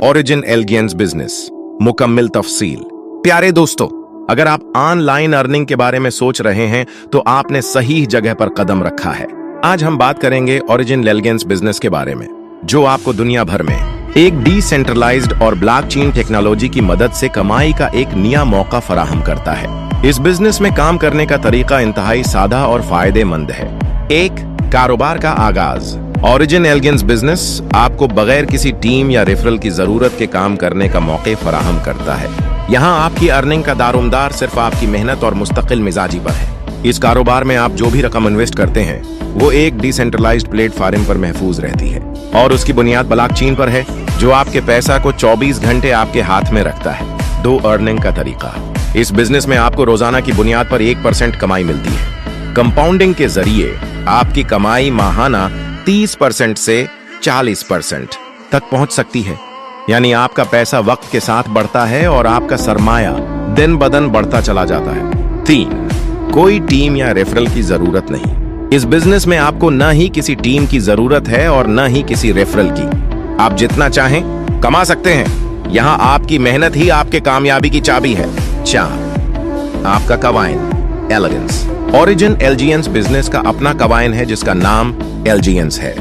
Origin elegance business मुकम्मल तफसील। प्यारे दोस्तों, अगर आप ऑनलाइन अर्निंग के बारे में सोच रहे हैं तो आपने सही जगह पर कदम रखा है। आज हम बात करेंगे ओरिजिन एलिगेंस बिजनेस के बारे में, जो आपको दुनिया भर में एक डिसेंट्रलाइज्ड और ब्लॉकचेन टेक्नोलॉजी की मदद से कमाई का एक नया मौका फराहम करता है। इस बिजनेस में काम करने का तरीका इंतहाई सादा और फायदेमंद है। एक, कारोबार का आगाज। ओरिजिन एलिगेंस बिजनेस आपको बगैर किसी टीम या रेफरल की जरूरत के काम करने का मौके फराहम करता है। यहाँ आपकी अर्निंग का दारोमदार सिर्फ आपकी मेहनत और मुस्तकिल मिजाजी पर है। इस कारोबार में आप जो भी रकम इन्वेस्ट करते हैं वो एक डिसेंट्रलाइज्ड प्लेटफॉर्म पर महफूज रहती है और उसकी बुनियाद ब्लॉकचेन पर है, जो आपके पैसा को 24 घंटे आपके हाथ में रखता है। दो, अर्निंग का तरीका। इस बिजनेस में आपको रोजाना की बुनियाद पर 1% कमाई मिलती है। कंपाउंडिंग के जरिए आपकी कमाई माहाना 30% से 40% तक पहुंच सकती है। यानी आपका पैसा वक्त के साथ बढ़ता है और आपका सरमाया दिन ब दिन बढ़ता चला जाता है। 3, कोई टीम या रेफरल की जरूरत नहीं। इस बिजनेस में आपको न ही किसी टीम की जरूरत है और न ही किसी रेफरल की। आप जितना चाहें कमा सकते हैं। यहाँ आपकी मेहनत ही आपके कामयाबी की चाबी है। 4, आपका कवाइन एलिगेंस। ओरिजिन एलिगेंस बिजनेस का अपना कवाइन है जिसका नाम एलिगेंस है।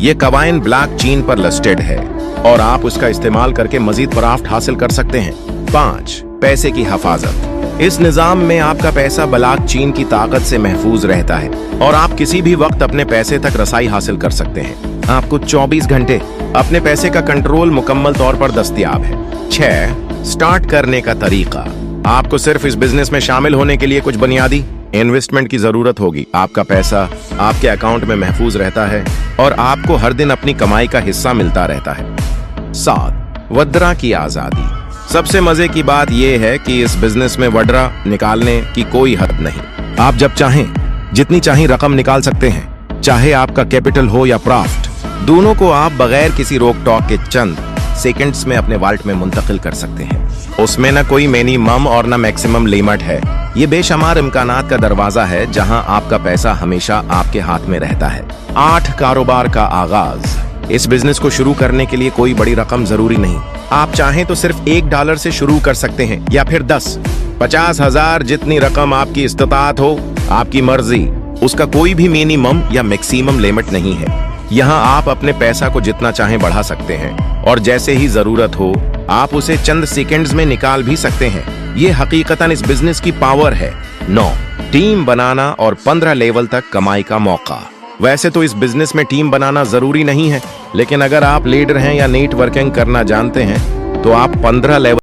ये कवाइन ब्लॉकचेन पर लिस्टेड है और आप उसका इस्तेमाल करके मजीद प्रॉफिट हासिल कर सकते हैं। 5, पैसे की हिफाजत। इस निजाम में आपका पैसा ब्लॉकचेन की ताकत से महफूज रहता है और आप किसी भी वक्त अपने पैसे तक रसाई हासिल कर सकते हैं। आपको 24 घंटे अपने पैसे का कंट्रोल मुकम्मल तौर पर दस्तयाब है। 6, स्टार्ट करने का तरीका। आपको सिर्फ इस बिजनेस में शामिल होने के लिए कुछ बुनियादी इन्वेस्टमेंट की जरूरत होगी। आपका पैसा आपके अकाउंट में महफूज रहता है और आपको हर दिन अपनी कमाई का हिस्सा मिलता रहता है। 7, वड्रा की आजादी। सबसे मजे की बात यह है कि इस बिजनेस में वड्रा निकालने की कोई हद नहीं। आप जब चाहें जितनी चाहें रकम निकाल सकते हैं, चाहे आपका कैपिटल हो या प्रॉफिट। दोनों को आप बगैर किसी रोक टोक के चंद सेकंड्स में अपने वॉलेट में मुंतकिल कर सकते हैं। उसमें न कोई मिनिमम और न मैक्सिमम लिमिट है। ये बेशुमार इम्कानात का दरवाजा है जहां आपका पैसा हमेशा आपके हाथ में रहता है। 8, कारोबार का आगाज। इस बिजनेस को शुरू करने के लिए कोई बड़ी रकम जरूरी नहीं। आप चाहें तो सिर्फ $1 से शुरू कर सकते हैं या फिर 10, 50,000, जितनी रकम आपकी इस्तिताअत हो, आपकी मर्जी। उसका कोई भी मिनिमम या मैक्सिमम लिमिट नहीं है। यहाँ आप अपने पैसा को जितना चाहें बढ़ा सकते हैं और जैसे ही जरूरत हो आप उसे चंद सेकंड्स में निकाल भी सकते हैं। ये हकीकतन इस बिजनेस की पावर है। 9, टीम बनाना और 15 लेवल तक कमाई का मौका। वैसे तो इस बिजनेस में टीम बनाना जरूरी नहीं है, लेकिन अगर आप लीडर हैं या नेटवर्किंग करना जानते हैं तो आप 15 लेवल